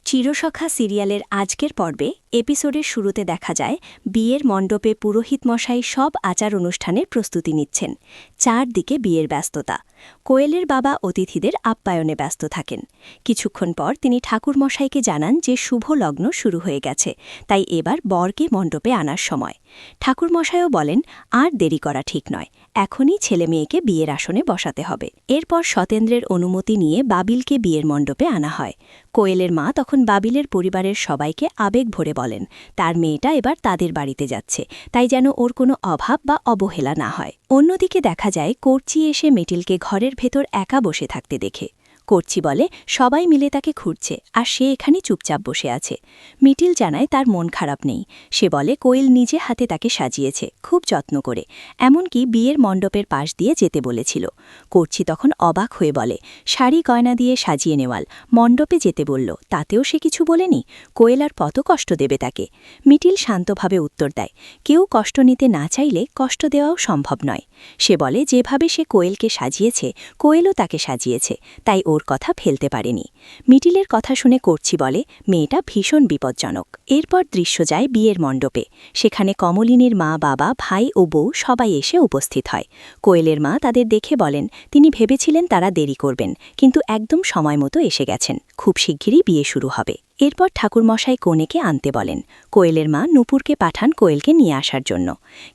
চিরসখা সিরিয়ালের আজকের পর্বে এপিসোডের শুরুতে দেখা যায় বিয়ের মণ্ডপে পুরোহিত মশাই সব আচার অনুষ্ঠানের প্রস্তুতি নিচ্ছেন। চারদিকে বিয়ের ব্যস্ততা। কোয়েলের বাবা অতিথিদের আপ্যায়নে ব্যস্ত থাকেন। কিছুক্ষণ পর তিনি ঠাকুরমশাইকে জানান যে শুভ লগ্ন শুরু হয়ে গেছে, তাই এবার বরকে মণ্ডপে আনার সময়। ঠাকুরমশাইও বলেন আর দেরি করা ঠিক নয়, এখনই ছেলে মেয়েকে বিয়ের আসনে বসাতে হবে। এরপর সতেন্দ্রের অনুমতি নিয়ে বাবিলকে বিয়ের মণ্ডপে আনা হয়। কোয়েলের মা তখন বাবিলের পরিবারের সবাইকে আবেগ ভরে বলেন তার মেয়েটা এবার তাদের বাড়িতে যাচ্ছে, তাই যেন ওর কোনো অভাব বা অবহেলা না হয়। অন্যদিকে দেখা যায় কর্চি এসে মিটিলকে ঘরের ভেতর একা বসে থাকতে দেখে। কর্চি বলে সবাই মিলে তাকে খুঁজছে আর সে এখানে চুপচাপ বসে আছে। মিটিল জানায় তার মন খারাপ নেই। সে বলে কোয়েল নিজে হাতে তাকে সাজিয়েছে, খুব যত্ন করে, এমনকি বিয়ের মণ্ডপের পাশ দিয়ে যেতে বলেছিল। কর্চি তখন অবাক হয়ে বলে শাড়ি গয়না দিয়ে সাজিয়ে নেওয়াল, মণ্ডপে যেতে বলল, তাতেও সে কিছু বলেনি। কোয়েল আর কত কষ্ট দেবে তাকে? মিটিল শান্তভাবে উত্তর দেয় কেউ কষ্ট নিতে না চাইলে কষ্ট দেওয়াও সম্ভব নয়। সে বলে যেভাবে সে কোয়েলকে সাজিয়েছে কোয়েলও তাকে সাজিয়েছে, তাই ওর কথা ফেলতে পারেনি। মিটিলের কথা শুনে কর্চি বলে মেয়েটা ভীষণ বিপজ্জনক। এরপর দৃশ্য যায় বিয়ের মণ্ডপে। সেখানে কমলিনীর মা, বাবা, ভাই ও বউ সবাই এসে উপস্থিত হয়। কোয়েলের মা তাদের দেখে বলেন তিনি ভেবেছিলেন তারা দেরি করবেন, কিন্তু একদম সময় মতো এসে গেছেন, খুব শিগগিরই বিয়ে শুরু হবে। এরপর ঠাকুরমশাই কনেকে আনতে বলেন। কোয়েলের মা নূপুরকে পাঠান কোয়েলকে নিয়ে আসার জন্য।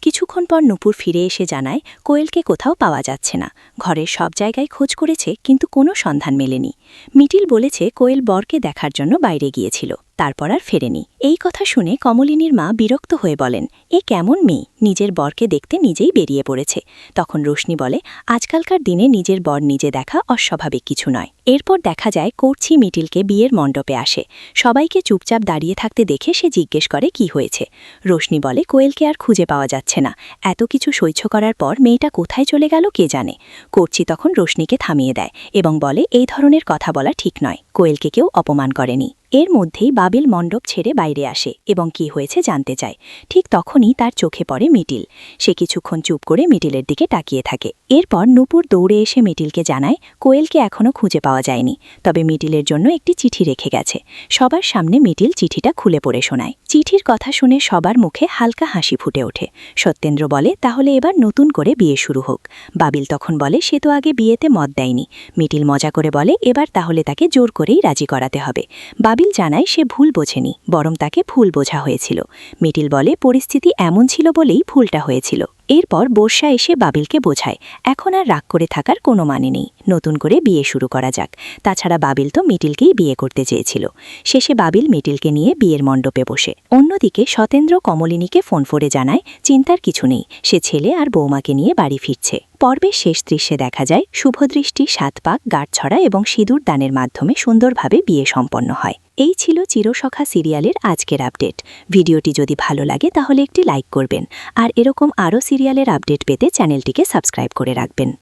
কিছুক্ষণ পর নূপুর ফিরে এসে জানায় কোয়েলকে কোথাও পাওয়া যাচ্ছে না। ঘরের সব জায়গায় খোঁজ করেছে, কিন্তু কোনো সন্ধান মেলেনি। মিটিল বলেছে কোয়েল বরকে দেখার জন্য বাইরে গিয়েছিল, তারপর আর ফেরেনি। এই কথা শুনে কমলিনীর মা বিরক্ত হয়ে বলেন এ কেমন মেয়ে, নিজের বরকে দেখতে নিজেই বেরিয়ে পড়েছে। তখন রোশনি বলে আজকালকার দিনে নিজের বর নিজে দেখা অস্বাভাবিক কিছু নয়। এরপর দেখা যায় কর্চি মিটিলকে বিয়ের মণ্ডপে আসে। সবাইকে চুপচাপ দাঁড়িয়ে থাকতে দেখে সে জিজ্ঞেস করে কি হয়েছে। রোশনি বলে কোয়েলকে আর খুঁজে পাওয়া যাচ্ছে না, এত কিছু সহ্য করার পর মেয়েটা কোথায় চলে গেল কে জানে। কর্চি তখন রোশনিকে থামিয়ে দেয় এবং বলে এই ধরনের কথা বলা ঠিক নয়, কোয়েলকে কেউ অপমান করেনি। এর মধ্যেই বাবিল মণ্ডপ ছেড়ে বাইরে আসে এবং কি হয়েছে জানতে চায়। ঠিক তখনই তার চোখে পড়ে মিটিল। সে কিছুক্ষণ চুপ করে মিটিলের দিকে তাকিয়ে থাকে। এরপর নূপুর দৌড়ে এসে মিটিলকে জানায় কোয়েলকে এখনও খুঁজে পাওয়া যায়নি, তবে মিটিলের জন্য একটি চিঠি রেখে গেছে। সবার সামনে মিটিল চিঠিটা খুলে পড়ে শোনায়। চিঠির কথা শুনে সবার মুখে হালকা হাসি ফুটে ওঠে। সত্যেন্দ্র বলে তাহলে এবার নতুন করে বিয়ে শুরু হোক। বাবিল তখন বলে সে তো আগে বিয়েতে মত দেয়নি। মিটিল মজা করে বলে এবার তাহলে তাকে জোর করেই রাজি করাতে হবে। বাবিল জানায় সে ভুল বোঝেনি, বরং তাকে ভুল বোঝা হয়েছিল। মিটিল বলে পরিস্থিতি এমন ছিল বলেই ভুলটা হয়েছিল। এরপর বর্ষা এসে বাবিলকে বোঝায় এখন আর রাগ করে থাকার কোনো মানে নেই, নতুন করে বিয়ে শুরু করা যাক। তাছাড়া বাবিল তো মিটিলকেই বিয়ে করতে চেয়েছিল। শেষে বাবিল মিটিলকে নিয়ে বিয়ের মণ্ডপে বসে। অন্যদিকে সতেন্দ্র কমলিনীকে ফোন করে জানায় চিন্তার কিছু নেই, সে ছেলে আর বৌমাকে নিয়ে বাড়ি ফিরছে। পর্বের শেষ দৃশ্যে দেখা যায় শুভদৃষ্টি, ৭ পাক, গাঁটছড়া এবং সিঁদুর দানের মাধ্যমে সুন্দরভাবে বিয়ে সম্পন্ন হয়। এই ছিল চিরসখা সিরিয়ালের আজকের আপডেট। ভিডিওটি যদি ভালো লাগে তাহলে একটি লাইক করবেন, আর এরকম আরও সিরিয়ালের আপডেট পেতে চ্যানেলটিকে সাবস্ক্রাইব করে রাখবেন।